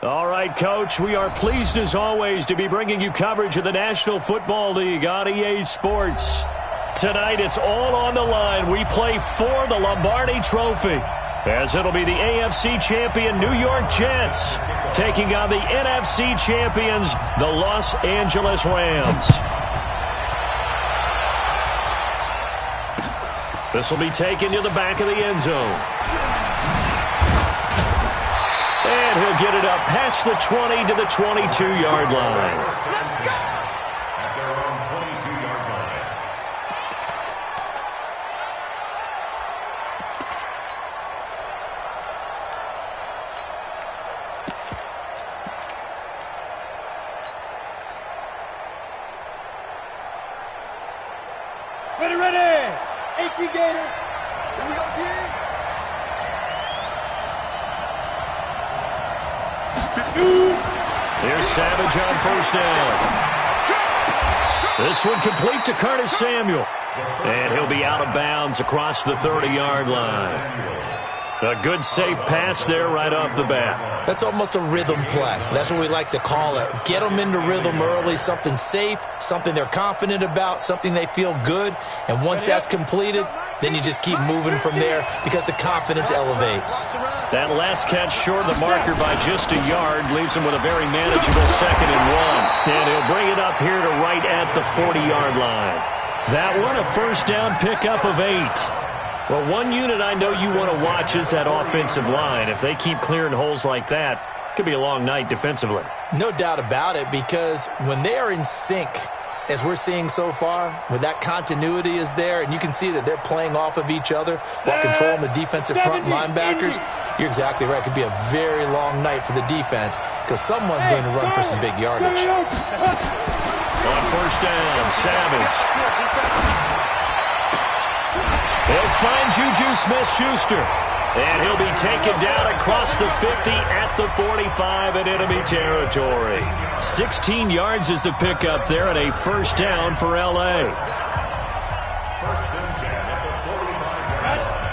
All right, Coach, we are pleased as always to be bringing you coverage of the National Football League on EA Sports. Tonight, it's all on the line. We play for the Lombardi Trophy, as it'll be the AFC champion New York Jets taking on the NFC champions, the Los Angeles Rams. This will be taken to the back of the end zone. And he'll get it up past the 20 to the 22-yard line. Let's go! At their own 22-yard line. Ready! 18 Gator. Here we go, again. Here's Savage on first down. This one complete to Curtis Samuel. And he'll be out of bounds across the 30-yard line. A good, safe pass there right off the bat. That's almost a rhythm play. That's what we like to call it. Get them into rhythm early, something safe, something they're confident about, something they feel good. And once that's completed, then you just keep moving from there because the confidence elevates. That last catch short of the marker by just a yard leaves him with a very manageable 2nd and 1. And he'll bring it up here to right at the 40-yard line. That one, a first down pickup of 8. Well, one unit I know you want to watch is that offensive line. If they keep clearing holes like that, it could be a long night defensively. No doubt about it, because when they are in sync, as we're seeing so far, when that continuity is there, and you can see that they're playing off of each other while controlling the defensive front linebackers, you're exactly right. It could be a very long night for the defense because someone's going to run for some big yardage. On first down, Savage. He'll find Juju Smith-Schuster, and he'll be taken down across the 50 at the 45 in enemy territory. 16 yards is the pickup there, and a first down for L.A.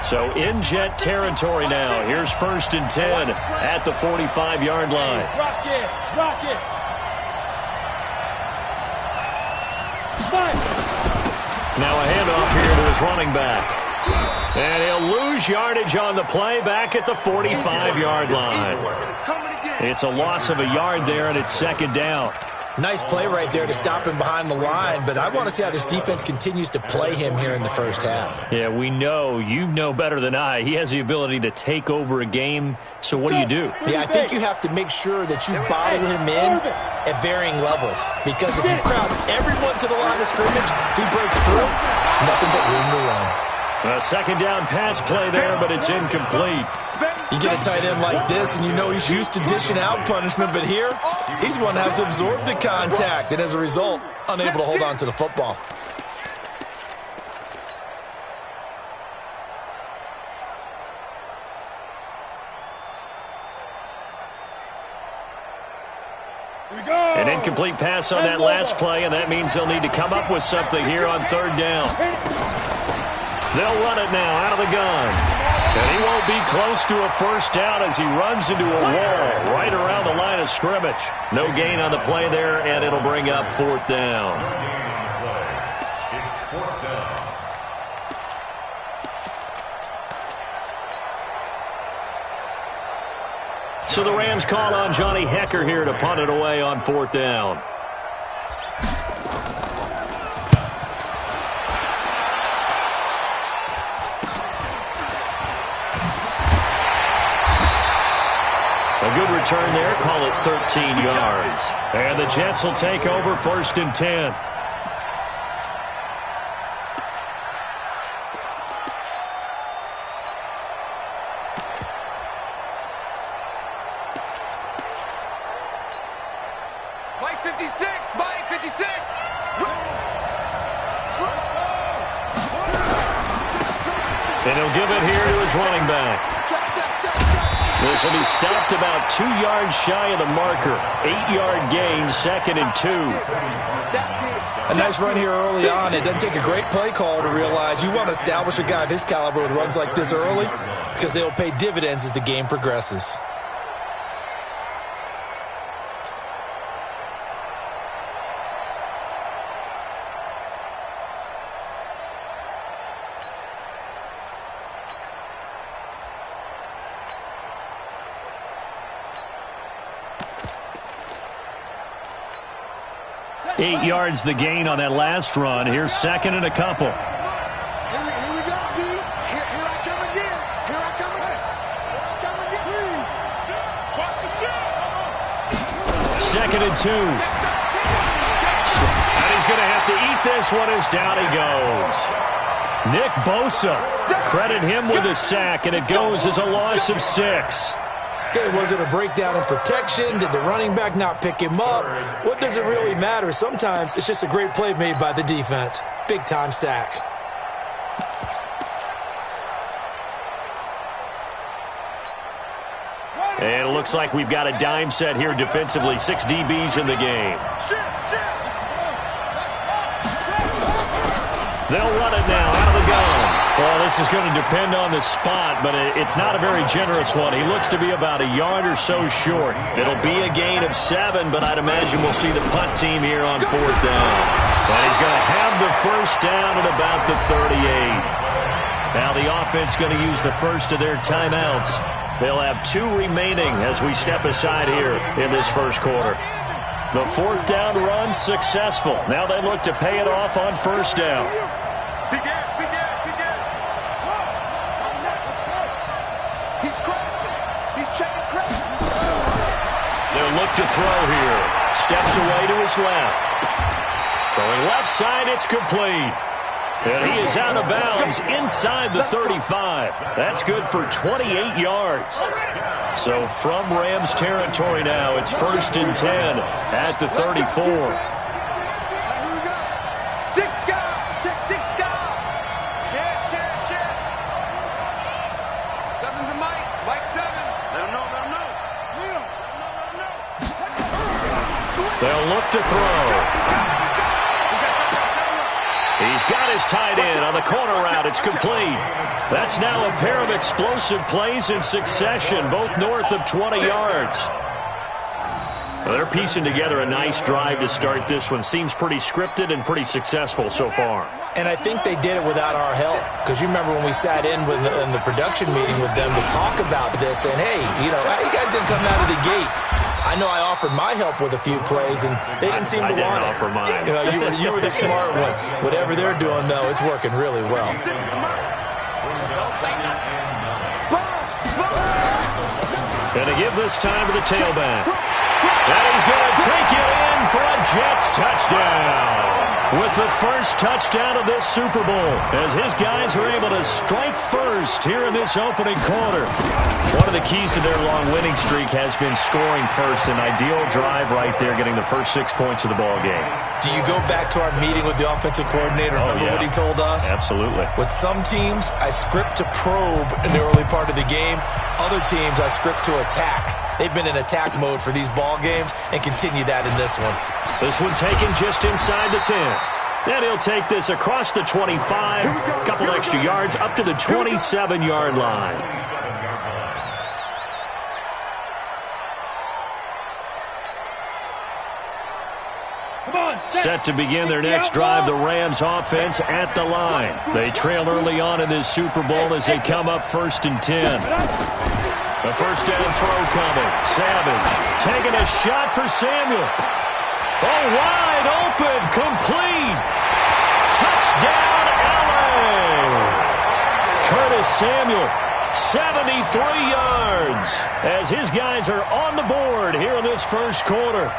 So in Jet territory now. Here's 1st and 10 at the 45-yard line. Rock it! Rock it! Now a handoff here to his running back. And he'll lose yardage on the play back at the 45-yard line. It's a loss of a yard there, and it's 2nd down. Nice play right there to stop him behind the line, but I want to see how this defense continues to play him here in the first half. Yeah, we know. You know better than I. He has the ability to take over a game, so what do? Yeah, I think you have to make sure that you bottle him in at varying levels, because if you crowd everyone to the line of scrimmage, if he breaks through, it's nothing but room to run. A 2nd down pass play there, but it's incomplete. You get a tight end like this, and you know he's used to dishing out punishment, but here, he's going to have to absorb the contact, and as a result, unable to hold on to the football. An incomplete pass on that last play, and that means they'll need to come up with something here on 3rd down. They'll run it now out of the gun. And he won't be close to a first down as he runs into a wall right around the line of scrimmage. No gain on the play there, and it'll bring up 4th down. It's 4th down. So the Rams call on Johnny Hecker here to punt it away on 4th down. A good return there, call it 13 yards. And the Jets will take over 1st and 10. Mike 56! Mike 56! And he'll give it here to his running back. This will be stopped about 2 yards shy of the marker. 8-yard gain, 2nd and 2. A nice run here early on. It doesn't take a great play call to realize you want to establish a guy of his caliber with runs like this early because they'll pay dividends as the game progresses. Eight yards the gain on that last run. Here's 2nd and a couple. Here we go, D. Here I come again. Here I come again. Here I come again. 2nd and 2. And he's going to have to eat this one as down he goes. Nick Bosa, credit him with a sack, and it goes as a loss of 6. Okay, was it a breakdown in protection? Did the running back not pick him up? What does it really matter? Sometimes it's just a great play made by the defense. Big-time sack. And it looks like we've got a dime set here defensively. 6 DBs in the game. They'll run it now out of the gun. Well, this is going to depend on the spot, but it's not a very generous one. He looks to be about a yard or so short. It'll be a gain of 7, but I'd imagine we'll see the punt team here on 4th down. And he's going to have the first down at about the 38. Now the offense going to use the first of their timeouts. They'll have 2 remaining as we step aside here in this first quarter. The 4th down run successful. Now they look to pay it off on 1st down. They'll look to throw here. Steps away to his left. Throwing left side, it's complete. And he is out of bounds inside the 35. That's good for 28 yards. So from Rams territory now, it's 1st and 10 at the 34. They'll look to throw. He's got his tight end on the corner route. It's complete. That's now a pair of explosive plays in succession, both north of 20 yards. Well, they're piecing together a nice drive to start this one. Seems pretty scripted and pretty successful so far. And I think they did it without our help. Because you remember when we sat in the production meeting with them to talk about this. And, hey, you know, you guys didn't come out of the gate. I know I offered my help with a few plays, and they didn't seem to want it. I didn't offer mine. You know, you were the smart one. Whatever they're doing, though, it's working really well. Gonna give this time to the tailback. And he's gonna take it in for a Jets touchdown. With the first touchdown of this Super Bowl, as his guys are able to strike first here in this opening quarter. One of the keys to their long winning streak has been scoring first. An ideal drive right there, getting the first 6 points of the ball game. Do you go back to our meeting with the offensive coordinator? Remember what he told us? Absolutely. With some teams, I script to probe in the early part of the game. Other teams, I script to attack. They've been in attack mode for these ball games and continue that in this one. This one taken just inside the 10. Then he'll take this across the 25, a couple extra yards up to the 27-yard line. Set to begin their next drive, the Rams offense at the line. They trail early on in this Super Bowl as they come up 1st and 10. The first down throw coming. Savage taking a shot for Samuel. Oh, wide open, complete. Touchdown, LA. Curtis Samuel, 73 yards, as his guys are on the board here in this first quarter.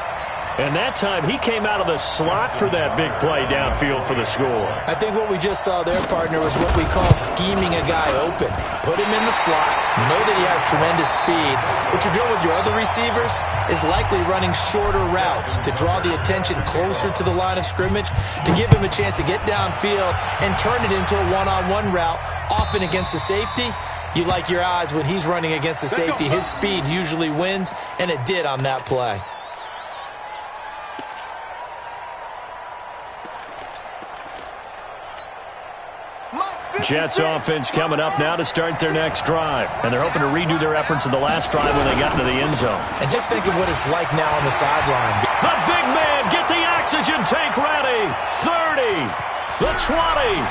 And that time, he came out of the slot for that big play downfield for the score. I think what we just saw there, partner, was what we call scheming a guy open. Put him in the slot, know that he has tremendous speed. What you're doing with your other receivers is likely running shorter routes to draw the attention closer to the line of scrimmage, to give him a chance to get downfield and turn it into a one-on-one route, often against the safety. You like your odds when he's running against the safety. His speed usually wins, and it did on that play. Jets offense coming up now to start their next drive. And they're hoping to redo their efforts in the last drive when they got into the end zone. And just think of what it's like now on the sideline. The big man, get the oxygen tank ready. 30, the 20,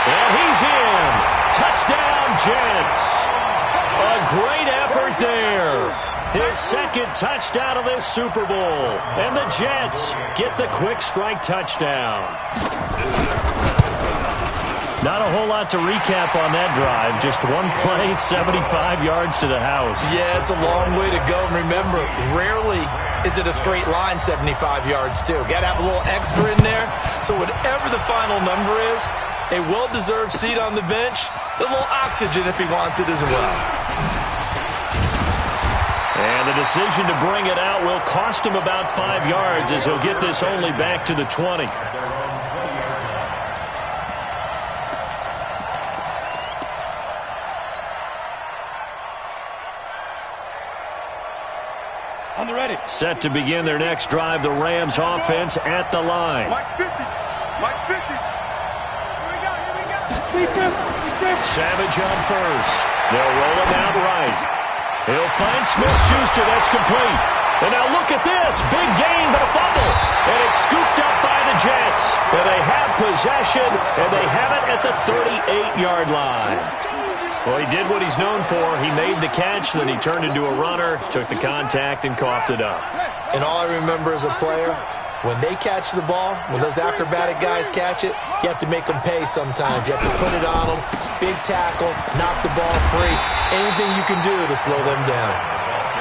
and he's in. Touchdown, Jets. A great effort there. His second touchdown of this Super Bowl. And the Jets get the quick strike touchdown. Not a whole lot to recap on that drive. Just one play, 75 yards to the house. Yeah, it's a long way to go. Remember, rarely is it a straight line 75 yards, too. Got to have a little extra in there. So whatever the final number is, a well-deserved seat on the bench, a little oxygen if he wants it as well. And the decision to bring it out will cost him about 5 yards as he'll get this only back to the 20. Set to begin their next drive, the Rams offense at the line. Mike 50. Mike 50. Here we go. Savage on first. They'll roll him out right. He'll find Smith-Schuster. That's complete. And now look at this. Big gain, but a fumble. And it's scooped up by the Jets. And they have possession, and they have it at the 38-yard line. Well, he did what he's known for. He made the catch, then he turned into a runner, took the contact, and coughed it up. And all I remember as a player, when they catch the ball, when those acrobatic guys catch it, you have to make them pay sometimes. You have to put it on them, big tackle, knock the ball free. Anything you can do to slow them down.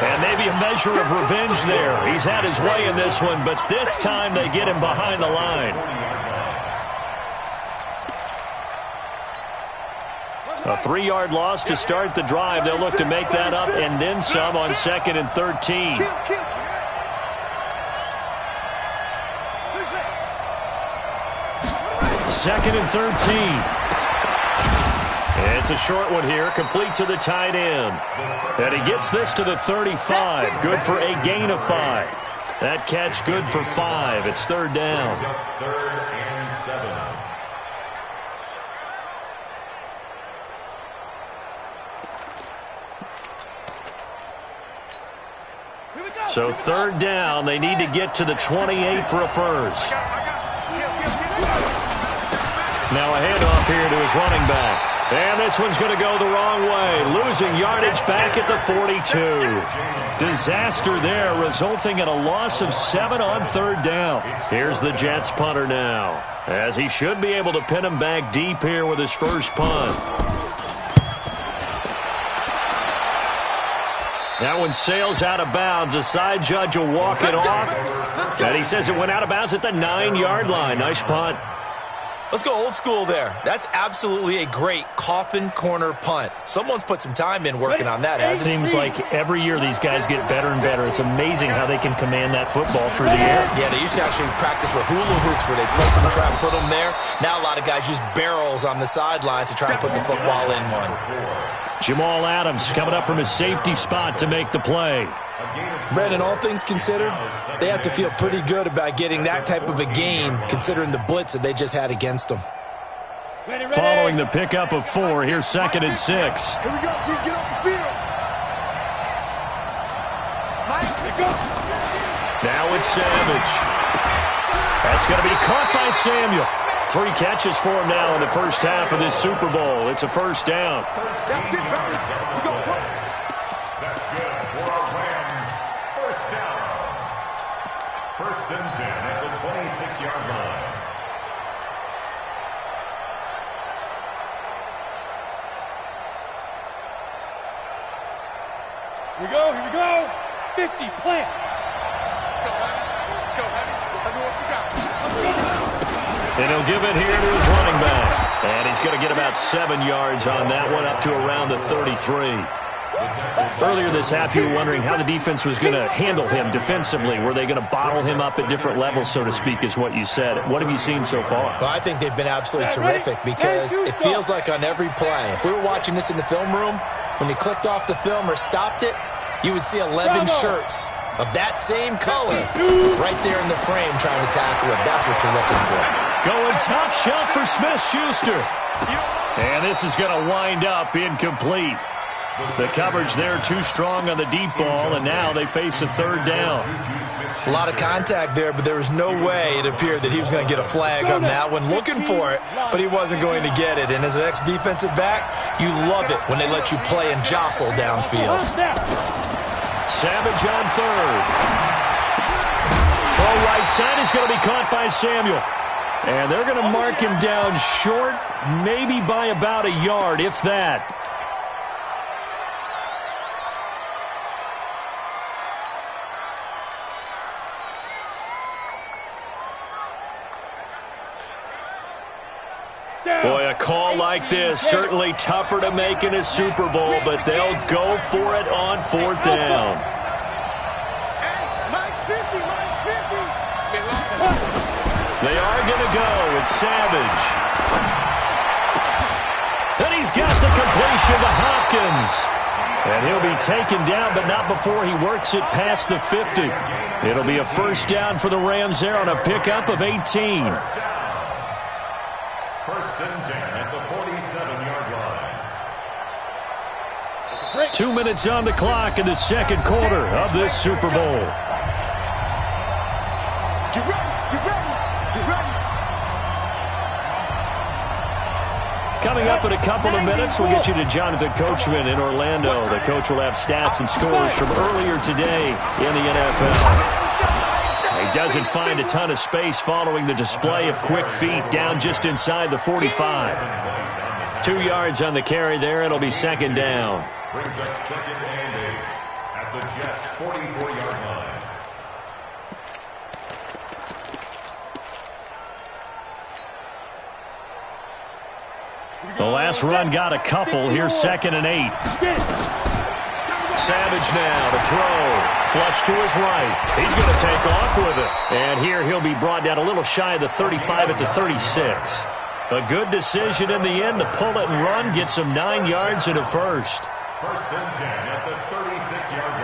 And maybe a measure of revenge there. He's had his way in this one, but this time they get him behind the line. A 3-yard loss to start the drive. They'll look to make that up and then some on 2nd and 13. Second and 13. It's a short one here, complete to the tight end. And he gets this to the 35. Good for a gain of 5. That catch good for 5. It's 3rd down. 3rd and 7. So 3rd down, they need to get to the 28 for a first. Now a handoff here to his running back. And this one's going to go the wrong way. Losing yardage back at the 42. Disaster there, resulting in a loss of 7 on 3rd down. Here's the Jets punter now, as he should be able to pin him back deep here with his first punt. That one sails out of bounds. The side judge will walk it off. And he says it went out of bounds at the 9-yard line. Nice punt. Let's go old school there. That's absolutely a great coffin corner punt. Someone's put some time in working on that, hasn't it? Seems like every year these guys get better and better. It's amazing how they can command that football through the air. Yeah, they used to actually practice with hula hoops where they place them and try and put them there. Now a lot of guys use barrels on the sidelines to try and put the football in one. Jamal Adams coming up from his safety spot to make the play. Brandon, all things considered, they have to feel pretty good about getting that type of a gain, considering the blitz that they just had against them. Following the pickup of 4, here's 2nd and 6. Here we go, D. Get off the field. Mike, go. Now it's Savage. That's going to be caught by Samuel. 3 catches for him now in the first half of this Super Bowl. It's a first down. That's it, baby. We go. That's good for our Rams. First down. 1st and 10 at the 26-yard line. Here we go. 50, plant. Let's go, Heavy. Let me what you got. And he'll give it here to his running back. And he's going to get about 7 yards on that one, up to around the 33. Earlier this half, you were wondering how the defense was going to handle him defensively. Were they going to bottle him up at different levels, so to speak, is what you said. What have you seen so far? Well, I think they've been absolutely terrific because it feels like on every play, if we were watching this in the film room, when you clicked off the film or stopped it, you would see 11 shirts of that same color right there in the frame trying to tackle it. That's what you're looking for. Going top shelf for Smith-Schuster. And this is going to wind up incomplete. The coverage there too strong on the deep ball, and now they face a third down. A lot of contact there, but there was no way it appeared that he was going to get a flag on that one. Looking for it, but he wasn't going to get it. And as an ex-defensive back, you love it when they let you play and jostle downfield. Savage on third. Throw right side is going to be caught by Samuel. And they're going to mark him down short, maybe by about a yard, if that. Boy, a call like this, certainly tougher to make in a Super Bowl, but they'll go for it on fourth down. They are going to go. It's Savage. And he's got the completion to Hopkins. And he'll be taken down, but not before he works it past the 50. It'll be a first down for the Rams there on a pickup of 18. First and 10 at the 47-yard line. 2 minutes on the clock in the second quarter of this Super Bowl. Coming up in a couple of minutes, we'll get you to Jonathan Coachman in Orlando. The coach will have stats and scores from earlier today in the NFL. He doesn't find a ton of space following the display of quick feet down just inside the 45. 2 yards on the carry there. It'll be second down. Brings up second and 8 at the Jets' 44-yard line. The last run got a couple. Here's second and 8. Savage now to throw. Flush to his right. He's going to take off with it. And here he'll be brought down a little shy of the 35 at the 36. A good decision in the end to pull it and run. Gets him 9 yards and a first. First and 10 at the 36-yard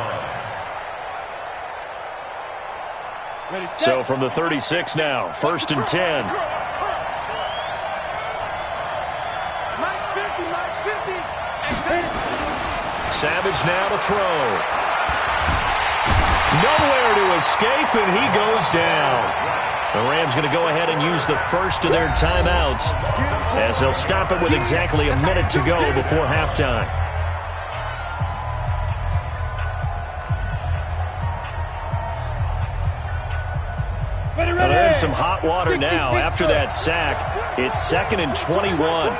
line. So from the 36 now, first and 10. Savage now to throw. Nowhere to escape, and he goes down. The Rams going to go ahead and use the first of their timeouts as they'll stop it with exactly a minute to go before halftime. Well, they're in some hot water now. After that sack, it's second and 21.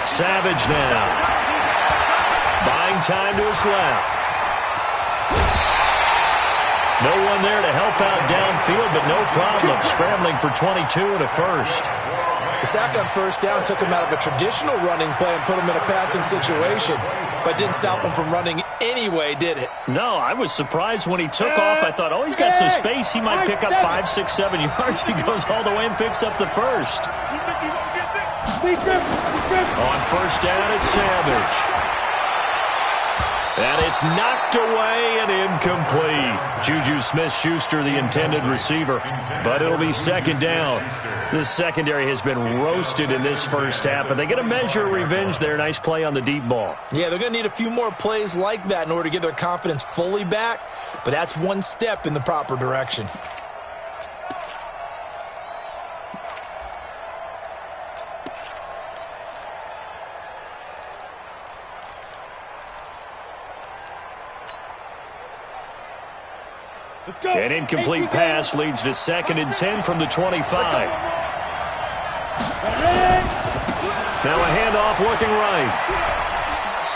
Savage now. Buying time to his left. No one there to help out downfield, but no problem. Scrambling for 22 and a first. The sack on first down took him out of a traditional running play and put him in a passing situation, but didn't stop him from running anyway, did it? No, I was surprised when he took off. I thought, oh, he's got some space. He might pick up 5, 6, 7 yards. He goes all the way and picks up the first. On first down, it's Savage. And it's knocked away and incomplete. Juju Smith-Schuster, the intended receiver. But it'll be second down. This secondary has been roasted in this first half, but they get a measure of revenge there. Nice play on the deep ball. Yeah, they're going to need a few more plays like that in order to get their confidence fully back, but that's one step in the proper direction. An incomplete pass leads to second and 10 from the 25. Now a handoff looking right.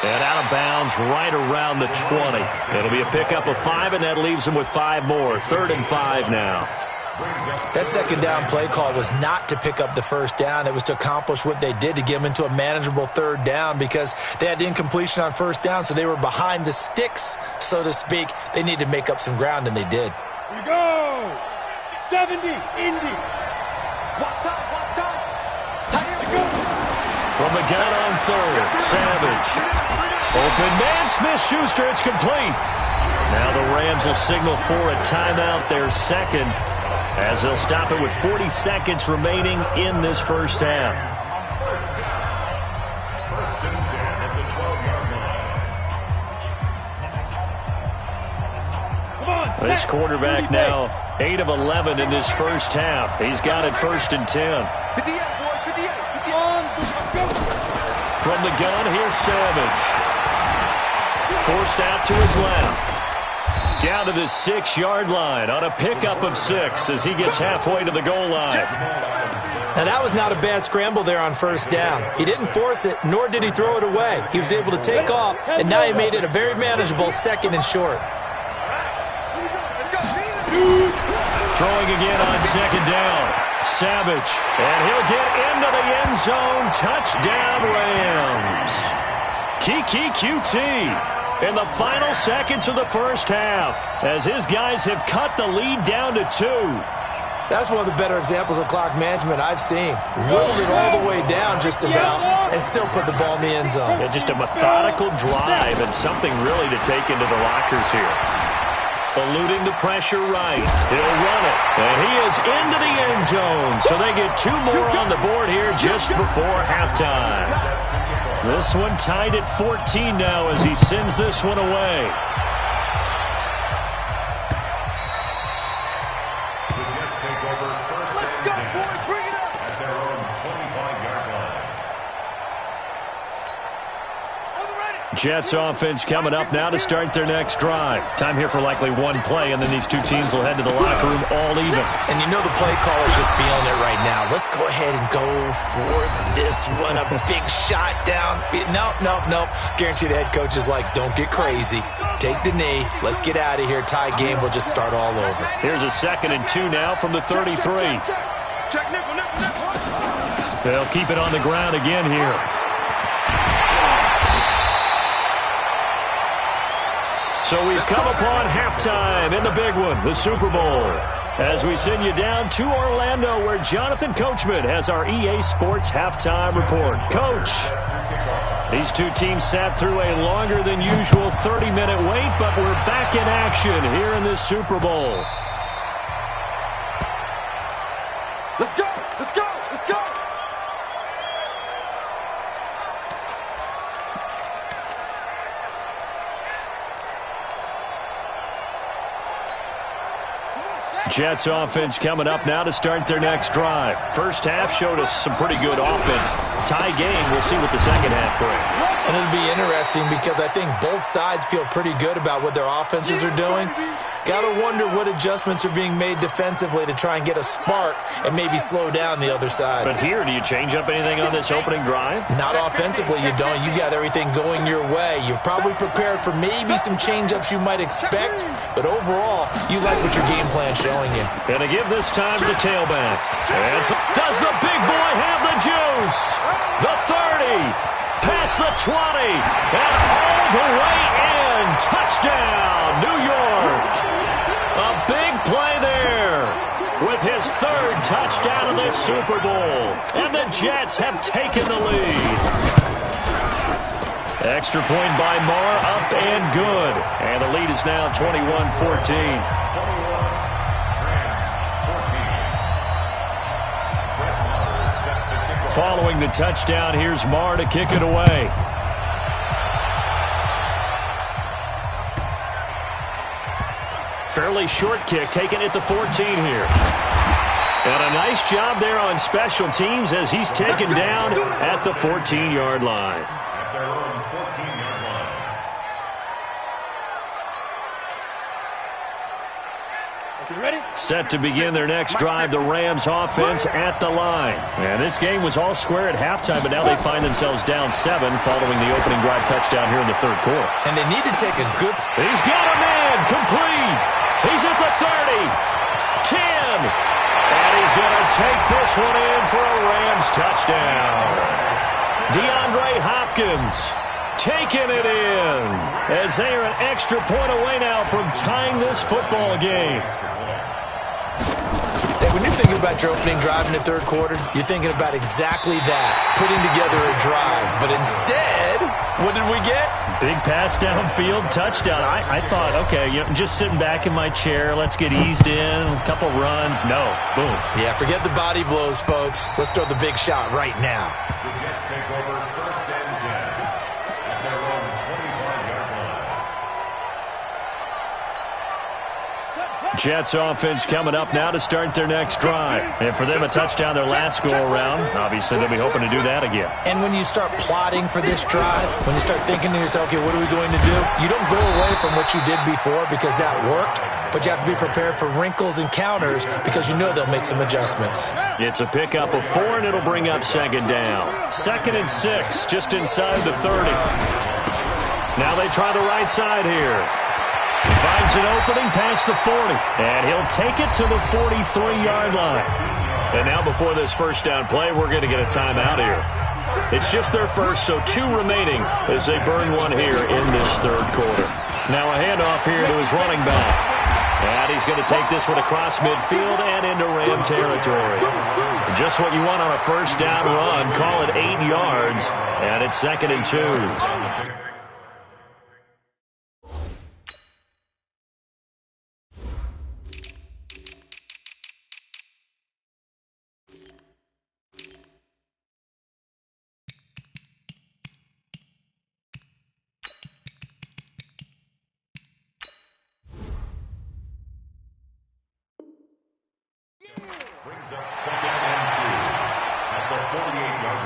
And out of bounds right around the 20. It'll be a pickup of 5, and that leaves them with 5 more. Third and 5 now. That second down play call was not to pick up the first down. It was to accomplish what they did, to get them into a manageable third down, because they had incompletion on first down, so they were behind the sticks, so to speak. They needed to make up some ground, and they did. Here we go. 70, Indy. Watch time. From the gun on third, Savage. Open man, Smith-Schuster, it's complete. Now the Rams will signal for a timeout, their second, as they'll stop it with 40 seconds remaining in this first half. First and 10 at the 12-yard line. This quarterback now 8 of 11 in this first half. He's got it first and 10. From the gun, here's Savage. Forced out to his left. Down to the 6-yard line on a pickup of 6 as he gets halfway to the goal line. Now, that was not a bad scramble there on first down. He didn't force it, nor did he throw it away. He was able to take off, and now he made it a very manageable second and short. Throwing again on second down. Savage, and he'll get into the end zone. Touchdown, Rams. Kiki QT in the final seconds of the first half as his guys have cut the lead down to 2. That's one of the better examples of clock management I've seen. Whittled it all the way down just about and still put the ball in the end zone. Yeah, just a methodical drive and something really to take into the lockers here. Eluding the pressure right. He'll run it. And he is into the end zone. So they get 2 more on the board here just before halftime. This one tied at 14 now as he sends this one away. The Jets take over first and 10 at their own 25-yard line. Jets offense coming up now to start their next drive. Time here for likely one play, and then these two teams will head to the locker room all even. And you know the play call is just feeling it right now. Let's go ahead and go for this one. A big shot down. Nope. Guarantee the head coach is like, don't get crazy. Take the knee. Let's get out of here. Tie game. We'll just start all over. Here's a 2nd and 2 now from the 33. They'll keep it on the ground again here. So we've come upon halftime in the big one, the Super Bowl, as we send you down to Orlando where Jonathan Coachman has our EA Sports halftime report. Coach, these two teams sat through a longer than usual 30-minute wait, but we're back in action here in this Super Bowl. Let's go! Jets offense coming up now to start their next drive. First half showed us some pretty good offense. Tie game, we'll see what the second half brings. And it'll be interesting because I think both sides feel pretty good about what their offenses are doing. Got to wonder what adjustments are being made defensively to try and get a spark and maybe slow down the other side. But here, do you change up anything on this opening drive? Not offensively, you don't. You got everything going your way. You've probably prepared for maybe some change-ups you might expect, but overall, you like what your game plan's showing you. Going to give this time to the tailback. Does the big boy have the juice? The 30, past the 20, and all the way in. Touchdown, New York. A big play there with his 3rd touchdown of this Super Bowl. And the Jets have taken the lead. Extra point by Marr, up and good. And the lead is now 21-14. Following the touchdown, here's Marr to kick it away. Fairly short kick, taken at the 14 here. And a nice job there on special teams as he's taken down at the 14-yard line. At their own 14-yard line. You ready? Set to begin their next drive, the Rams offense at the line. And this game was all square at halftime, but now they find themselves down 7 following the opening drive touchdown here in the 3rd quarter. And they need to take a good... He's got a man, complete. He's at the 30, 10, this one in for a Rams touchdown. DeAndre Hopkins taking it in as they are an extra point away now from tying this football game. Hey, when you're thinking about your opening drive in the third quarter, you're thinking about exactly that, putting together a drive. But instead, what did we get? Big pass downfield, touchdown. I thought, okay, just sitting back in my chair, let's get eased in, a couple runs. No, boom. Yeah, forget the body blows, folks. Let's throw the big shot right now. The Jets take over 1st and 10 at their own 25-yard line. Jets offense coming up now to start their next drive. And for them, a touchdown their last go-around. Obviously, they'll be hoping to do that again. And when you start plotting for this drive, when you start thinking to yourself, okay, what are we going to do? You don't go away from what you did before because that worked, but you have to be prepared for wrinkles and counters because you know they'll make some adjustments. It's a pickup of 4, and it'll bring up 2nd down. 2nd and 6, just inside the 30. Now they try the right side here. Finds an opening past the 40, and he'll take it to the 43-yard line. And now before this first down play, we're going to get a timeout here. It's just their first, so 2 remaining as they burn one here in this third quarter. Now a handoff here to his running back. And he's going to take this one across midfield and into Ram territory. Just what you want on a first down run. Call it 8 yards, and it's 2nd and 2. Brings up 2nd and 2 at the 48-yard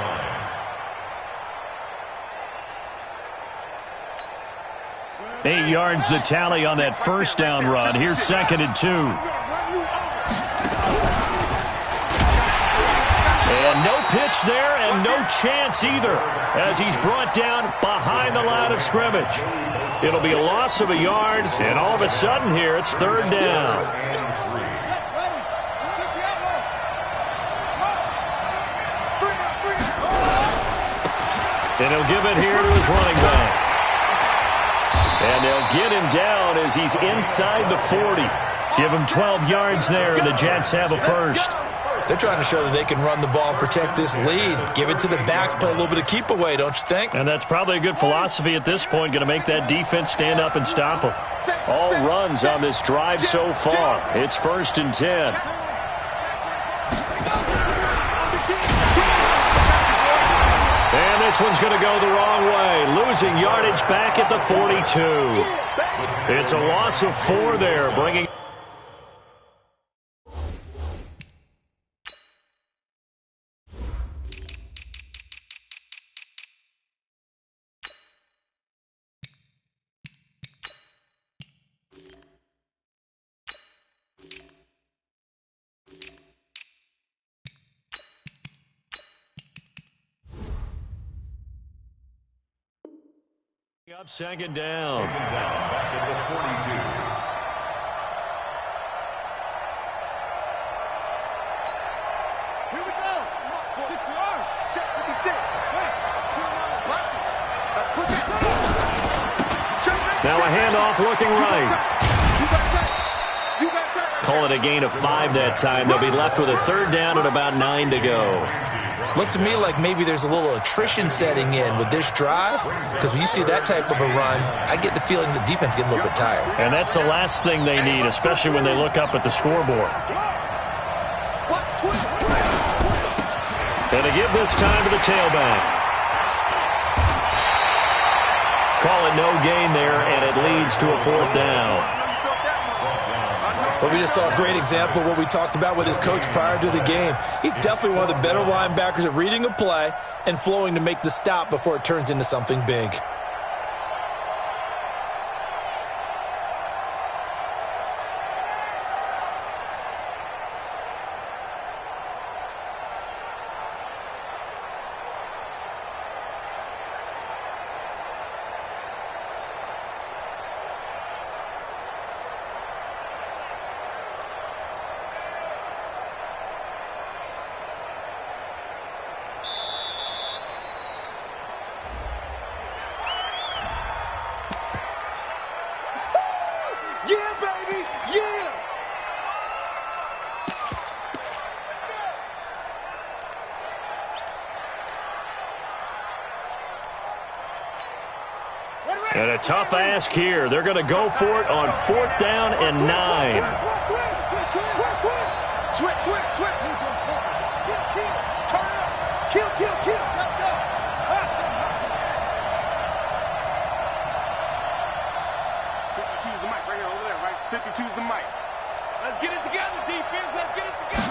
line. 8 yards the tally on that first down run. Here's 2nd and 2. And no pitch there and no chance either as he's brought down behind the line of scrimmage. It'll be a loss of a yard, and all of a sudden here it's 3rd down. And he'll give it here to his running back. And they'll get him down as he's inside the 40. Give him 12 yards there, and the Jets have a first. They're trying to show that they can run the ball and protect this lead. Give it to the backs, play a little bit of keep away, don't you think? And that's probably a good philosophy at this point, going to make that defense stand up and stop them. All runs on this drive so far. It's 1st and 10. And this one's going to go the wrong way. Losing yardage back at the 42. It's a loss of 4 there, bringing... Up 2nd down. 2nd down, back at the 42. Here we go. 60 yards. Check 56. Wait. Put him on the buses. That's quick. Now a handoff looking right. Call it a gain of 5 that time. They'll be left with a 3rd down and about 9 to go. Looks to me like maybe there's a little attrition setting in with this drive, because when you see that type of a run, I get the feeling the defense getting a little bit tired. And that's the last thing they need, especially when they look up at the scoreboard. And to give this time to the tailback. Call it no gain there, and it leads to a 4th down. But we just saw a great example of what we talked about with his coach prior to the game. He's definitely one of the better linebackers at reading a play and flowing to make the stop before it turns into something big. tough ask here. They're going to go for it on 4th down and 9. Switch. Turn up. Kill. Let's go. Hustle. 52's the mic right here, over there, right? 52's the mic. Let's get it together, defense. Let's get it together.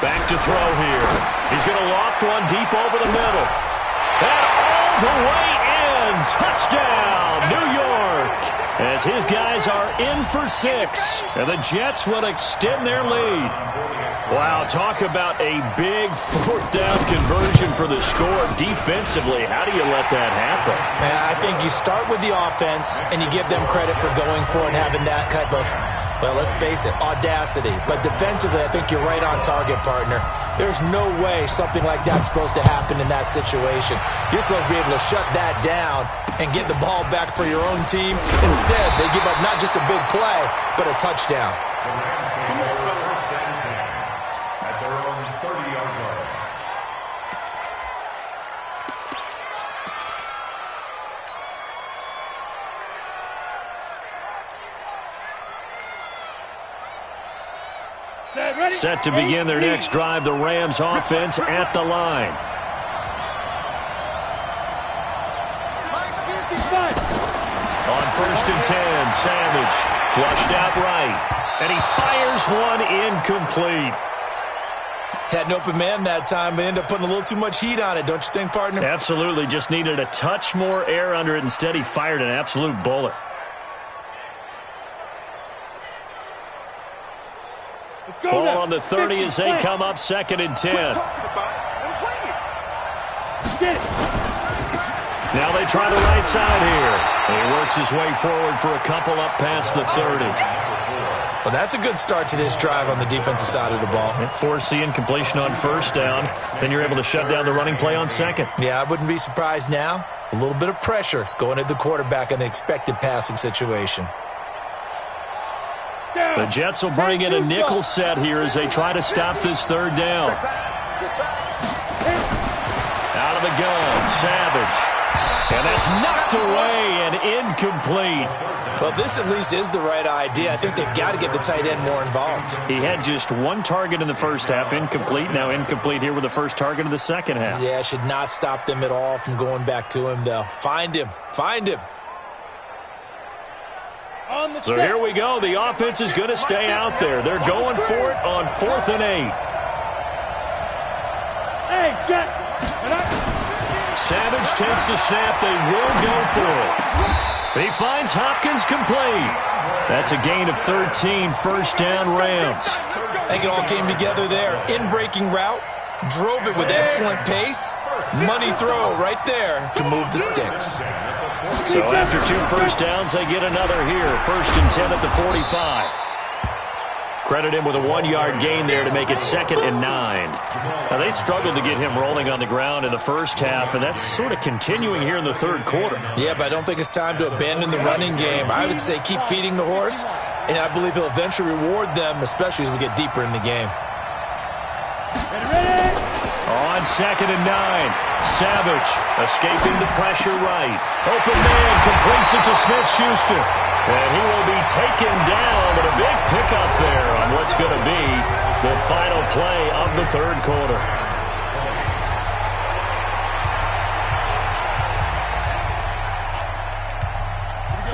Back to throw here. He's going to loft one deep over the middle. And all the way in. Touchdown, New York. As his guys are in for 6. And the Jets will extend their lead. Wow, talk about a big 4th down conversion for the score. Defensively, how do you let that happen? Man, I think you start with the offense, and you give them credit for going for it and having that type of, well, let's face it, audacity. But defensively, I think you're right on target, partner. There's no way something like that's supposed to happen in that situation. You're supposed to be able to shut that down and get the ball back for your own team. Instead, they give up not just a big play, but a touchdown. At their own 30-yard line. Set to begin their next drive, the Rams offense at the line. On 1st and 10, Savage flushed out right. And he fires one incomplete. Had an open man that time, but ended up putting a little too much heat on it, don't you think, partner? Absolutely. Just needed a touch more air under it. Instead, he fired an absolute bullet. Ball on the 30 as they come up 2nd and 10. Now they try the right side here. And he works his way forward for a couple up past the 30. Well, that's a good start to this drive on the defensive side of the ball. Force the incompletion on 1st down. Then you're able to shut down the running play on 2nd. Yeah, I wouldn't be surprised now. A little bit of pressure going at the quarterback in the expected passing situation. The Jets will bring in a nickel set here as they try to stop this 3rd down. Out of the gun, Savage. And that's knocked away and incomplete. Well, this at least is the right idea. I think they've got to get the tight end more involved. He had just 1 target in the 1st half, incomplete. Now incomplete here with the 1st target of the 2nd half. Yeah, should not stop them at all from going back to him, though. Find him. So here we go. The offense is going to stay out there. They're going for it on 4th and 8. Hey, Jack. Savage takes the snap. They will go for it. He finds Hopkins complete. That's a gain of 13, 1st down Rams. I think it all came together there. In-breaking route, drove it with excellent pace. Money throw right there to move the sticks. So after 2 1st downs, they get another here. 1st and 10 at the 45. Credit him with a 1-yard gain there to make it 2nd and 9. Now, they struggled to get him rolling on the ground in the 1st half, and that's sort of continuing here in the 3rd quarter. Yeah, but I don't think it's time to abandon the running game. I would say keep feeding the horse, and I believe he'll eventually reward them, especially as we get deeper in the game. On 2nd and 9, Savage escaping the pressure right. Open man completes it to Smith-Schuster. And he will be taken down, but a big pickup there on what's going to be the final play of the 3rd quarter.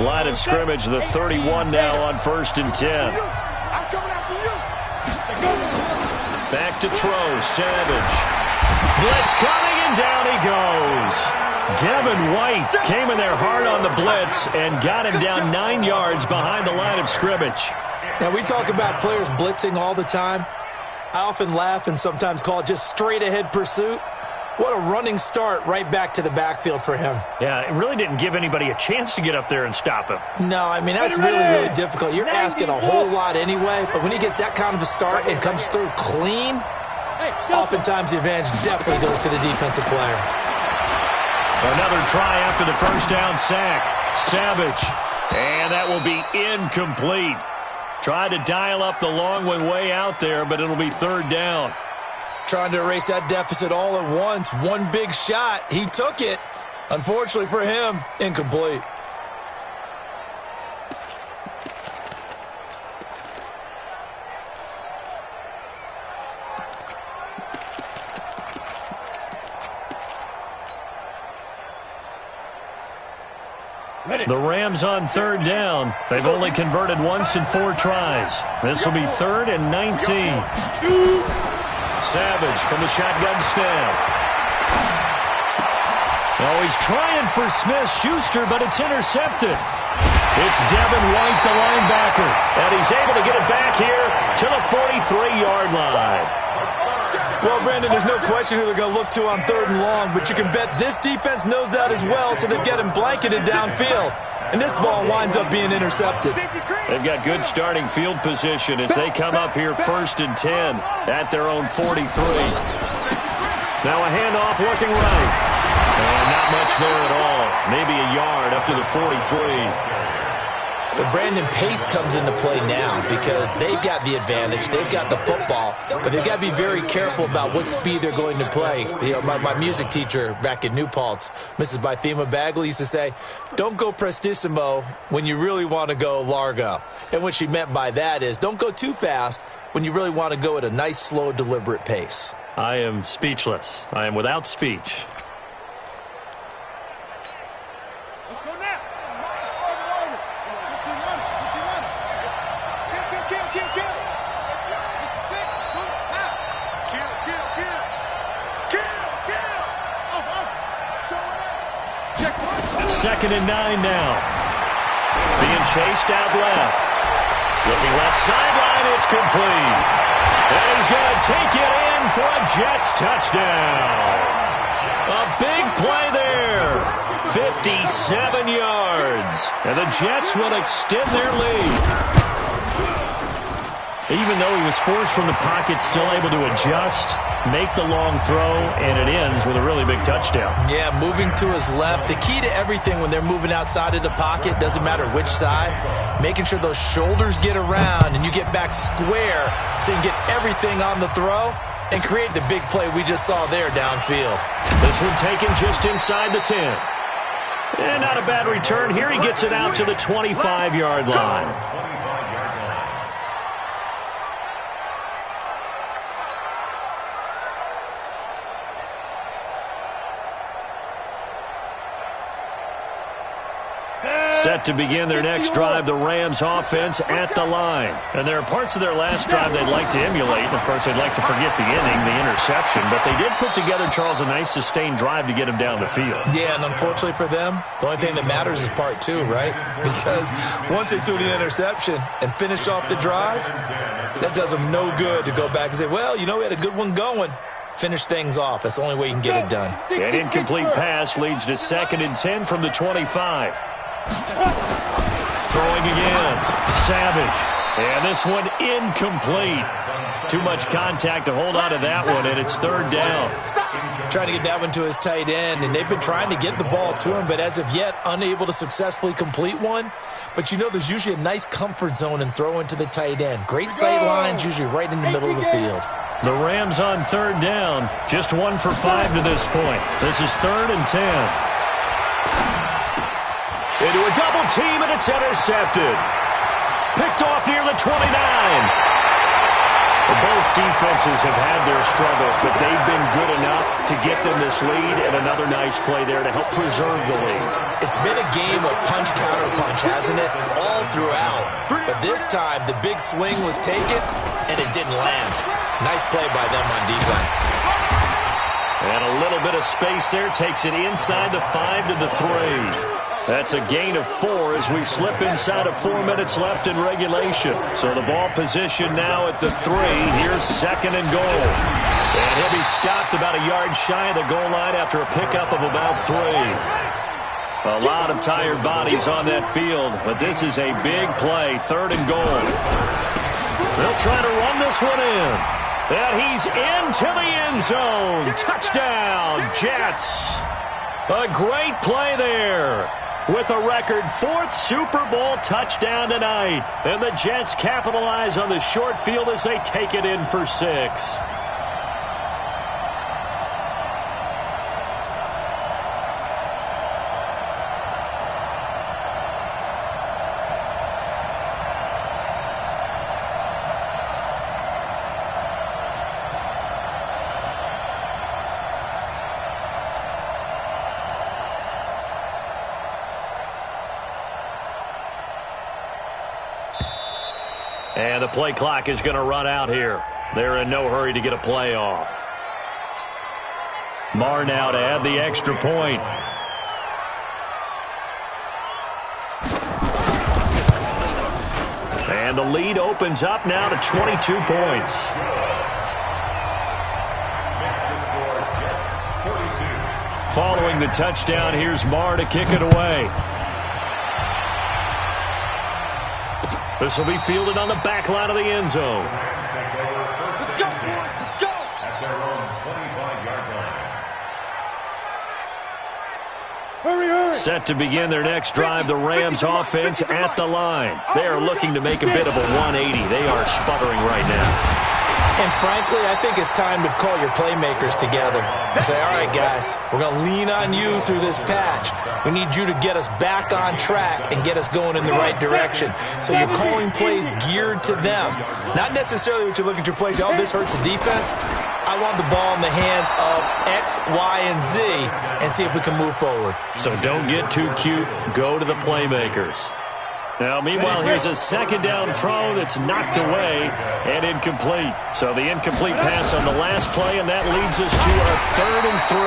Line of scrimmage, the 31 now on 1st and 10. I'm coming after you. Back to throw, Savage. Blitz coming, and down he goes. Devin White came in there hard on the blitz and got him down 9 yards behind the line of scrimmage. Now, we talk about players blitzing all the time. I often laugh and sometimes call it just straight-ahead pursuit. What a running start right back to the backfield for him. Yeah, it really didn't give anybody a chance to get up there and stop him. No, I mean, that's really difficult. You're asking a whole lot anyway, but when he gets that kind of a start and comes through clean, oftentimes the advantage definitely goes to the defensive player. Another try after the 1st down sack. Savage. And that will be incomplete. Tried to dial up the long one way out there, but it'll be 3rd down. Trying to erase that deficit all at once. One big shot. He took it. Unfortunately for him, incomplete. The Rams on third down. They've only converted once in 4 tries. This will be 3rd and 19. Savage from the shotgun snap. Oh, he's trying for Smith-Schuster, but it's intercepted. It's Devin White, the linebacker, and he's able to get it back here to the 43-yard line. Well, Brandon, there's no question who they're going to look to on 3rd and long, but you can bet this defense knows that as well, so they're getting blanketed downfield. And this ball winds up being intercepted. They've got good starting field position as they come up here 1st and 10 at their own 43. Now a handoff looking right. And not much there at all. Maybe a yard up to the 43. But Brandon, pace comes into play now because they've got the advantage. They've got the football, but they've got to be very careful about what speed they're going to play. You know, my music teacher back in New Paltz, Mrs. Bythema Bagley, used to say, don't go prestissimo when you really want to go largo. And what she meant by that is don't go too fast when you really want to go at a nice, slow, deliberate pace. I am speechless. I am without speech. Second and 9 now. Being chased out left. Looking left sideline, it's complete. And he's going to take it in for a Jets touchdown. A big play there. 57 yards. And the Jets will extend their lead. Even though he was forced from the pocket, still able to adjust, make the long throw, and it ends with a really big touchdown. Yeah, moving to his left. The key to everything when they're moving outside of the pocket, doesn't matter which side, making sure those shoulders get around and you get back square so you can get everything on the throw and create the big play we just saw there downfield. This one taken just inside the 10. And not a bad return. Here he gets it out to the 25-yard line. Set to begin their next drive, the Rams offense at the line. And there are parts of their last drive they'd like to emulate. And, of course, they'd like to forget the inning, the interception. But they did put together, Charles, a nice sustained drive to get him down the field. Yeah, and unfortunately for them, the only thing that matters is part 2, right? Because once they threw the interception and finished off the drive, that does them no good to go back and say, well, you know, we had a good one going. Finish things off. That's the only way you can get it done. An incomplete pass leads to 2nd and 10 from the 25. Throwing again. Savage. And this one incomplete. Too much contact to hold on to that one, and it's 3rd down. Trying to get that one to his tight end, and they've been trying to get the ball to him, but as of yet, unable to successfully complete one. But you know there's usually a nice comfort zone in throwing to the tight end. Great sight lines, usually right in the middle of the field. The Rams on 3rd down. Just 1 for 5 to this point. This is 3rd and 10. Into a double team, and it's intercepted. Picked off near the 29. Both defenses have had their struggles, but they've been good enough to get them this lead, and another nice play there to help preserve the lead. It's been a game of punch-counter-punch, hasn't it? All throughout. But this time, the big swing was taken, and it didn't land. Nice play by them on defense. And a little bit of space there takes it inside the 5 to the 3. That's a gain of 4 as we slip inside of 4 minutes left in regulation. So the ball position now at the 3. Here's 2nd and goal. And he'll be stopped about a yard shy of the goal line after a pickup of about 3. A lot of tired bodies on that field, but this is a big play, 3rd and goal. They'll try to run this one in. And he's into the end zone. Touchdown, Jets. A great play there. With a record 4th Super Bowl touchdown tonight. And the Jets capitalize on the short field as they take it in for 6. And the play clock is going to run out here. They're in no hurry to get a play off. Marr now to add the extra point. And the lead opens up now to 22 points. Following the touchdown, here's Marr to kick it away. This will be fielded on the back line of the end zone. Let's go, boys. Let's go. At their own 25-yard line. Hurry, hurry. Set to begin their next drive, the Rams offense at the line. They are looking to make a bit of a 180. They are sputtering right now. And frankly, I think it's time to call your playmakers together and say, all right, guys, we're going to lean on you through this patch. We need you to get us back on track and get us going in the right direction. So you're calling plays geared to them. Not necessarily what you look at your plays, oh, this hurts the defense. I want the ball in the hands of X, Y, and Z and see if we can move forward. So don't get too cute. Go to the playmakers. Now, meanwhile, here's a second down throw that's knocked away and incomplete. So the incomplete pass on the last play, and that leads us to a 3rd and 3.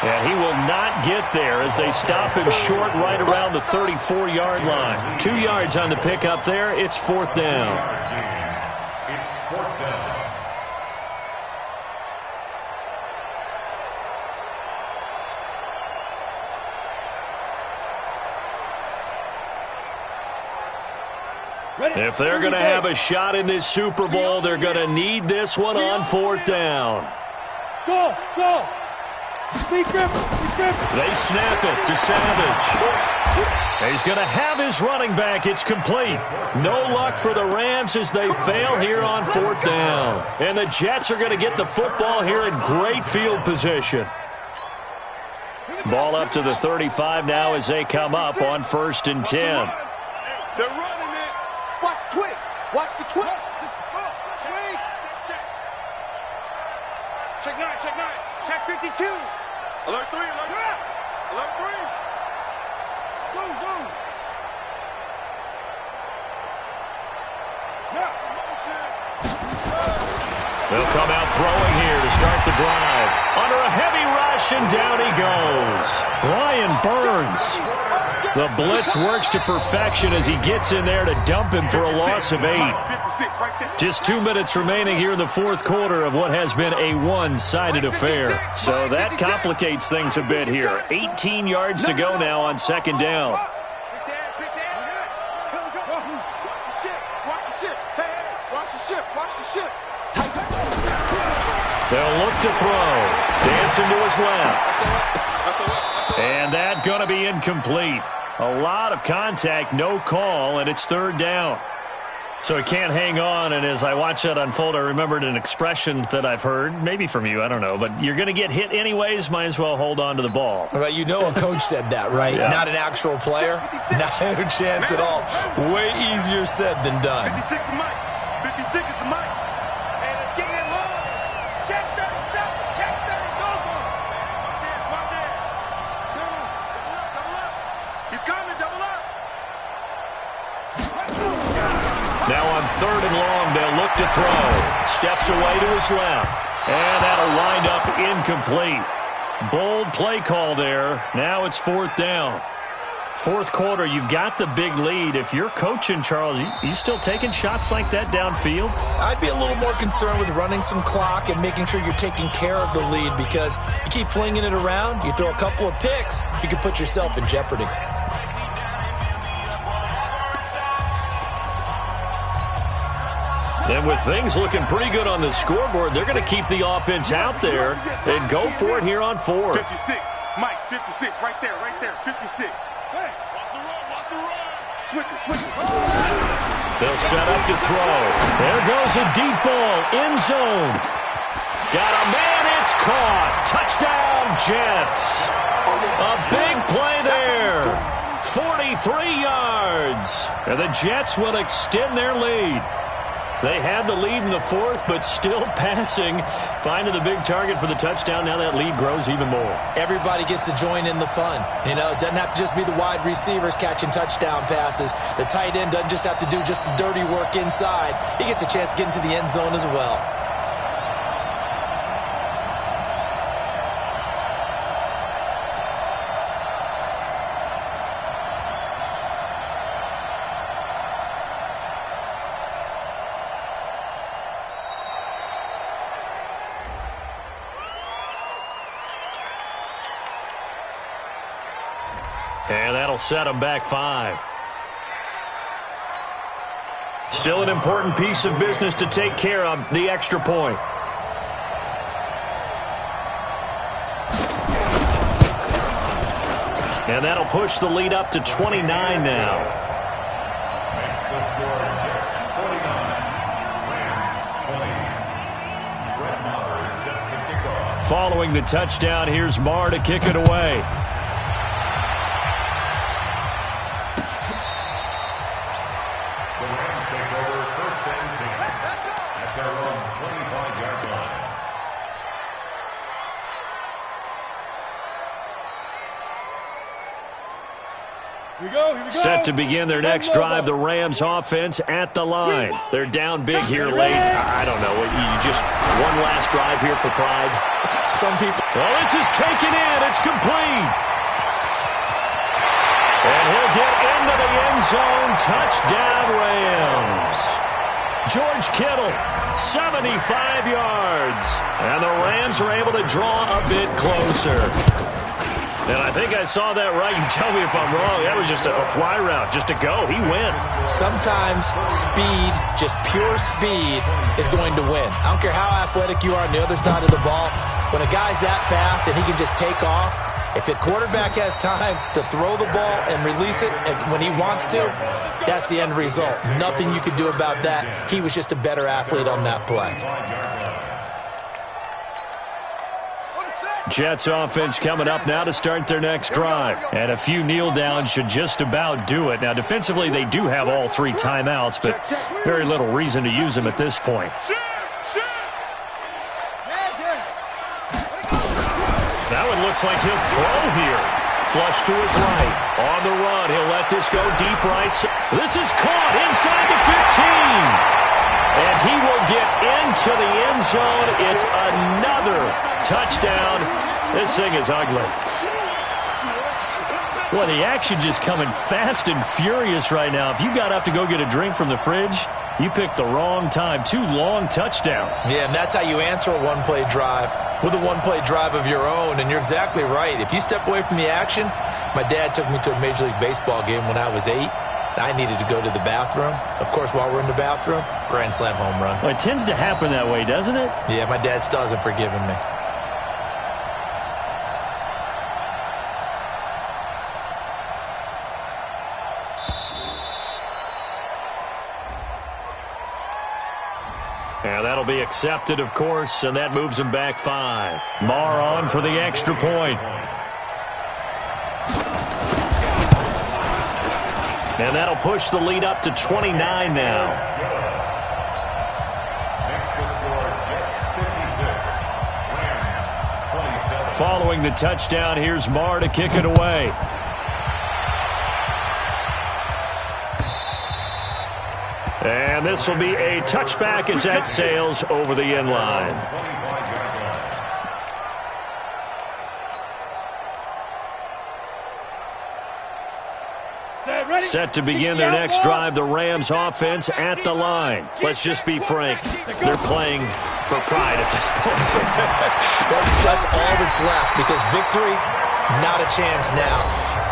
And he will not get there as they stop him short right around the 34-yard line. 2 yards on the pickup there. It's 4th down. It's 4th down. If they're going to have a shot in this Super Bowl, they're going to need this one on 4th down. Go, go. They snap it to Savage. He's going to have his running back. It's complete. No luck for the Rams as they fail here on 4th down. And the Jets are going to get the football here in great field position. Ball up to the 35 now as they come up on 1st and 10. They're running it. Watch the twist. Watch the twist. Swing. Check 9, check 9. Check 52. Alert 3, alert 3. Alert 3. Zoom, zoom. They'll come out throwing here to start the drive. Under a heavy rush, and down he goes. Brian Burns. The blitz works to perfection as he gets in there to dump him for a loss of 8. Just 2 minutes remaining here in the 4th quarter of what has been a one-sided affair. So that complicates things a bit here. 18 yards to go now on 2nd down. They'll look to throw. Dancing to his left. And that's going to be incomplete. A lot of contact, no call, and it's 3rd down. So he can't hang on, and as I watch that unfold, I remembered an expression that I've heard, maybe from you, I don't know, but you're going to get hit anyways, might as well hold on to the ball. Well, you know a coach said that, right? Yeah. Not an actual player? Not a chance at all. Way easier said than done. 56 is Mike. 56 is the Mike. And it's getting in low. Check 37. Check 30. Go, go. Watch it. Watch it. Double up. He's coming. Double up. Now on 3rd and long, they'll look to throw. Steps away to his left. And that'll wind up incomplete. Bold play call there. Now it's 4th down. 4th quarter, you've got the big lead. If you're coaching, Charles, you still taking shots like that downfield? I'd be a little more concerned with running some clock and making sure you're taking care of the lead, because you keep flinging it around, you throw a couple of picks, you can put yourself in jeopardy. And with things looking pretty good on the scoreboard, they're going to keep the offense out there and go for it here on 4th. 56. Mike, 56. Right there. 56. Hey, watch the run. Switch it. They'll set up to throw. There goes a deep ball. End zone. Got a man. It's caught. Touchdown, Jets. A big play there. 43 yards. And the Jets will extend their lead. They had the lead in the fourth, but still passing. Finding the big target for the touchdown. Now that lead grows even more. Everybody gets to join in the fun. You know, it doesn't have to just be the wide receivers catching touchdown passes. The tight end doesn't just have to do just the dirty work inside. He gets a chance to get into the end zone as well. And that'll set them back 5. Still an important piece of business to take care of, the extra point. And that'll push the lead up to 29 now. Makes the score Jets 49, Rams 20. Brett Maher is set to kick off. Following the touchdown, here's Maher to kick it away. The Rams take over first and 10 at their own 25-yard line. Here we go. Set to begin their next drive, the Rams offense at the line. They're down big here late. I don't know. You just one last drive here for pride. Some people... Well, this is taken in. It's complete. And he'll get into the end zone. Touchdown, Rams. George Kittle, 75 yards. And the Rams are able to draw a bit closer. And I think I saw that right. You tell me if I'm wrong. That was just a fly route, just to go. He went. Sometimes speed, just pure speed, is going to win. I don't care how athletic you are on the other side of the ball. When a guy's that fast and he can just take off, if a quarterback has time to throw the ball and release it when he wants to, that's the end result. Nothing you could do about that. He was just a better athlete on that play. Jets offense coming up now to start their next drive. And a few kneel downs should just about do it. Now, defensively, they do have all 3 timeouts, but very little reason to use them at this point. That one looks like he'll throw here. Flush to his right. On the run, he'll let this go deep right. This is caught inside the 15. And he will get into the end zone. It's another touchdown. This thing is ugly. Well, the action just coming fast and furious right now. If you got up to go get a drink from the fridge, you picked the wrong time. 2 long touchdowns. Yeah, and that's how you answer a one-play drive with a one-play drive of your own. And you're exactly right. If you step away from the action, my dad took me to a Major League Baseball game when I was 8. I needed to go to the bathroom. Of course, while we're in the bathroom, grand slam home run. Well, it tends to happen that way, doesn't it? Yeah, my dad still hasn't forgiven me. And that'll be accepted, of course, and that moves him back 5. Maher on for the extra point. And that'll push the lead up to 29 now. Makes the score Jets 56, Rams 27. Following the touchdown, here's Maher to kick it away. And this will be a touchback as that sails over the end line. Set to begin their next drive, the Rams offense at the line. Let's just be frank, they're playing for pride at this point. that's all that's left, because victory, not a chance now.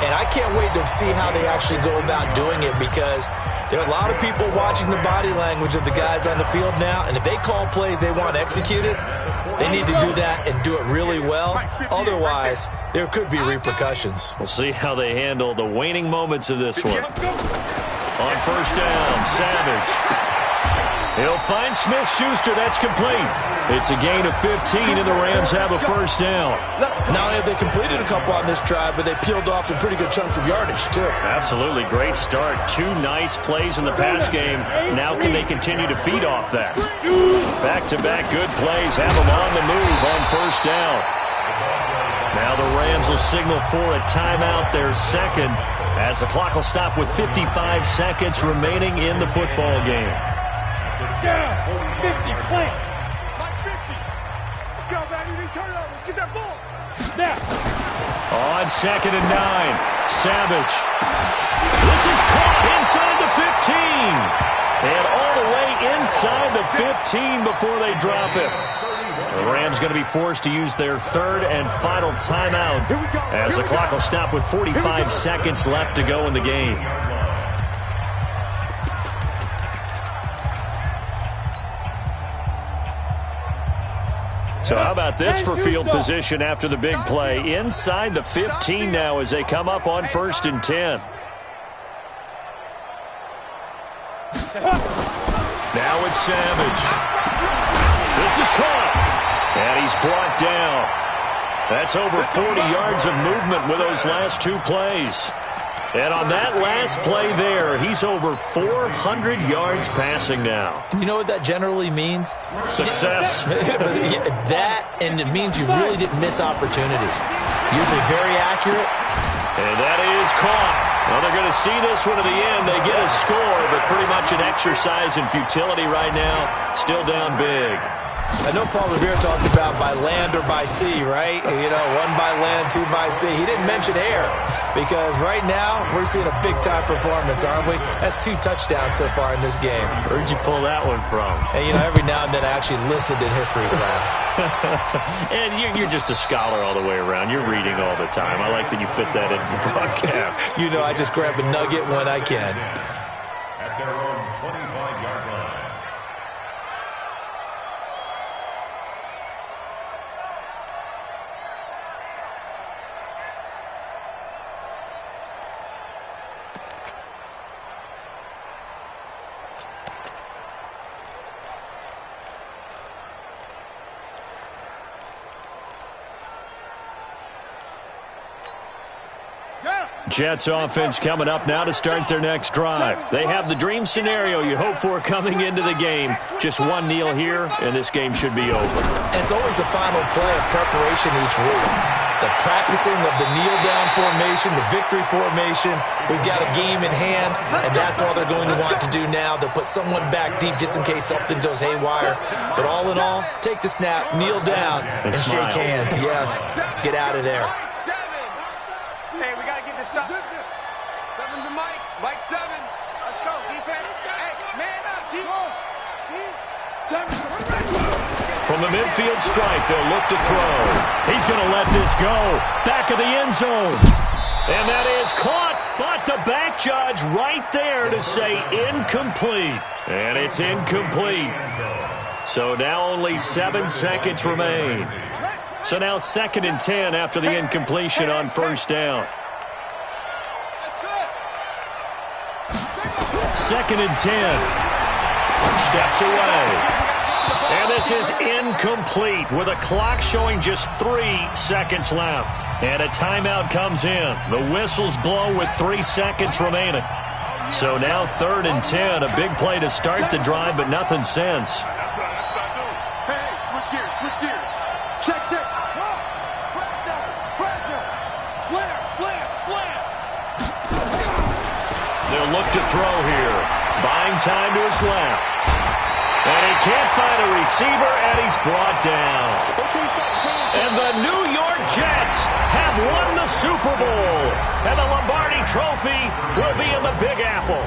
And I can't wait to see how they actually go about doing it, because there are a lot of people watching the body language of the guys on the field now, and if they call plays they want executed, they need to do that and do it really well. Otherwise, there could be repercussions. We'll see how they handle the waning moments of this one. On first down, Savage. He'll find Smith-Schuster. That's complete. It's a gain of 15, and the Rams have a first down. Not only have they completed a couple on this drive, but they peeled off some pretty good chunks of yardage, too. Absolutely. Great start. 2 nice plays in the pass game. Now can they continue to feed off that? Back-to-back good plays have them on the move on first down. Now the Rams will signal for a timeout, their second, as the clock will stop with 55 seconds remaining in the football game. Down, 50, plant. Like 50. Let's go, baby. Turn it over. Get that ball. Now. On 2nd and 9, Savage. This is caught inside the 15. And all the way inside the 15 before they drop it. The Rams going to be forced to use their third and final timeout as the clock will stop with 45 seconds left to go in the game. So how about this for field position after the big play? Inside the 15 now as they come up on 1st and 10. Now it's Savage. This is caught. And he's brought down. That's over 40 yards of movement with those last 2 plays. And on that last play there, he's over 400 yards passing now. You know what that generally means? Success. That, and it means you really didn't miss opportunities. Usually very accurate. And that is caught. Well, they're going to see this one to the end. They get a score, but pretty much an exercise in futility right now. Still down big. I know Paul Revere talked about by land or by sea, right? You know, 1 by land, 2 by sea. He didn't mention air because right now we're seeing a big-time performance, aren't we? That's 2 touchdowns so far in this game. Where'd you pull that one from? And, you know, every now and then I actually listened in history class. And you're just a scholar all the way around. You're reading all the time. I like that you fit that in the broadcast. You know, I just grab a nugget when I can. At their own 25-yard line. Jets offense coming up now to start their next drive. They have the dream scenario you hope for coming into the game. Just one kneel here, and this game should be over. It's always the final play of preparation each week. The practicing of the kneel-down formation, the victory formation. We've got a game in hand, and that's all they're going to want to do now. They'll put someone back deep just in case something goes haywire. But all in all, take the snap, kneel down, and shake hands. Yes, get out of there. Hey, we got to get this stuff. 7's a Mike. Mike 7. Let's go. Defense. Hey, man up. From the midfield strike, they'll look to throw. He's going to let this go. Back of the end zone. And that is caught, but the back judge right there to say incomplete. And it's incomplete. So now only 7 seconds remain. So now 2nd and 10 after the incompletion on first down. 2nd and 10. Steps away. And this is incomplete with a clock showing just 3 seconds left. And a timeout comes in. The whistles blow with 3 seconds remaining. So now 3rd and 10. A big play to start the drive, but nothing since. Hey, switch gears, switch gears. Check, check. Slam. They'll look to throw here. Buying time to his left. And he can't find a receiver, and he's brought down. And the New York Jets have won the Super Bowl. And the Lombardi Trophy will be in the Big Apple.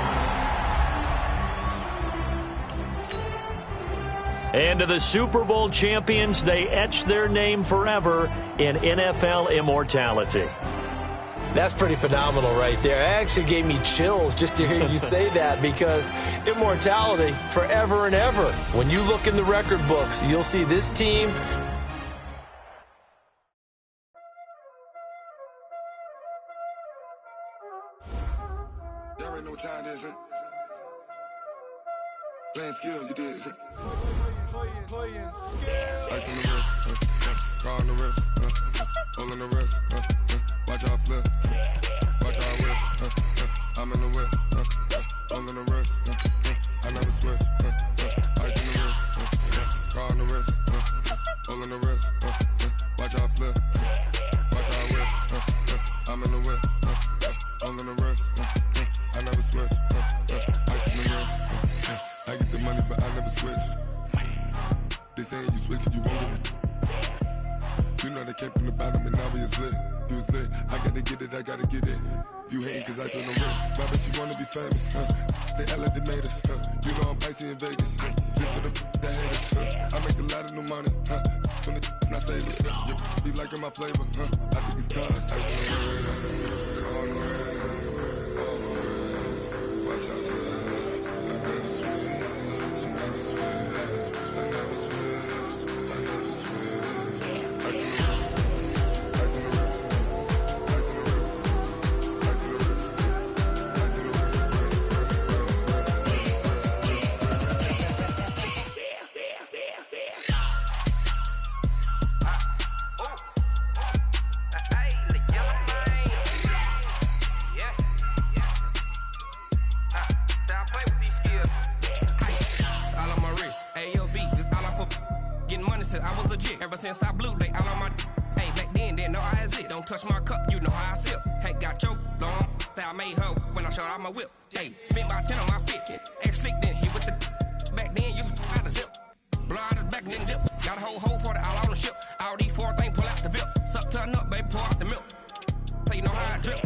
And to the Super Bowl champions, they etch their name forever in NFL immortality. That's pretty phenomenal right there. It actually gave me chills just to hear you say that because immortality forever and ever. When you look in the record books, you'll see this team. Y'all already know what time it is, huh? playing skills, you did. Playing skills. Ice on the wrist, car on the wrist, hole in the wrist, watch how I flip, watch how I whip, I'm in the whip, hole in the wrist, I never switch, ice on the wrist, car on the wrist, hole in the wrist, watch how I flip, watch how I whip, I'm in the whip, hole in the wrist, I never switch, ice on the wrist, I get the money but I never switch. They saying you switch 'cause you won't get it. You know they came from the bottom and now we is lit. You was lit, I gotta get it, I gotta get it. You hating 'cause I on the wrist. My bitch, you wanna be famous, They Ella, they made us, You know I'm icy in Vegas, This for the that hate us, I make a lot of new money, When the not saving, You be liking my flavor, I think it's cause ice on the wrist, on the wrist, on the wrist. Watch out, cuz I never switch, I never switch. I never switch, I never switch. Ice in the wrist, ice in the wrist, ice in the wrist, ice in the wrist, ice in the wrist, I was legit. Ever since I blew, they all on my hey, back then, didn't know I exist. Don't touch my cup, you know how I sip. Hey, got your long, I made her when I showed out my whip. Hey, spent about 10 on my fit. Ex-slick, then hit with the back then, used to out the zip. Blow out his back, then dip. Got a whole party all on the ship. All these 4 things, pull out the VIP. Suck, turn up, baby, pour out the milk. So you know how I drip.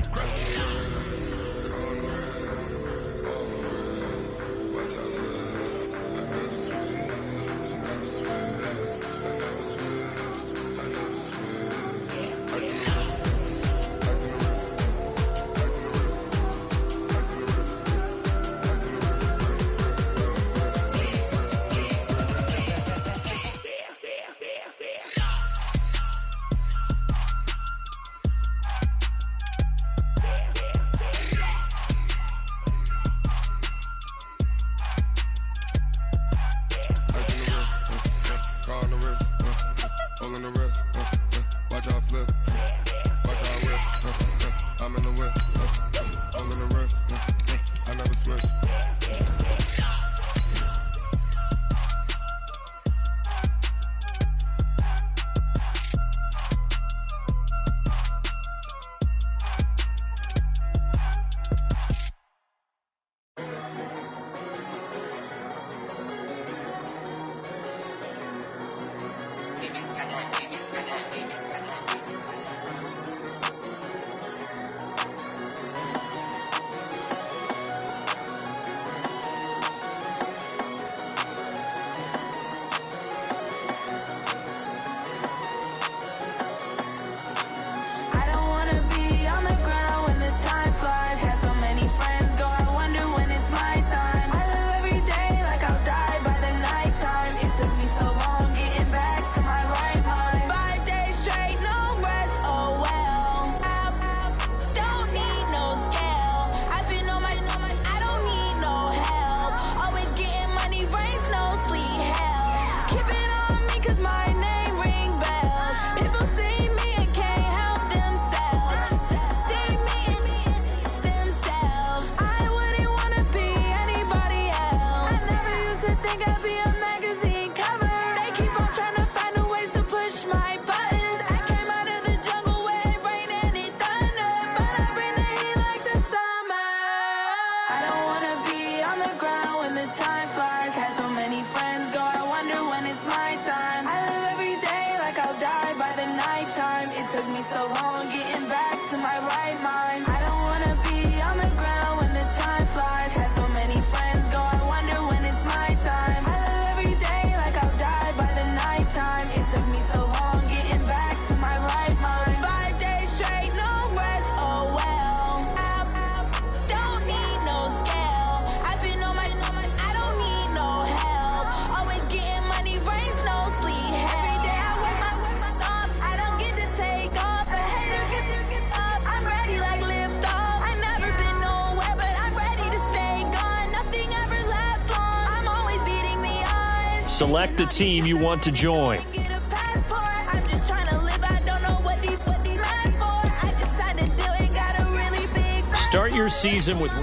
Select the team you want to join. Start your season with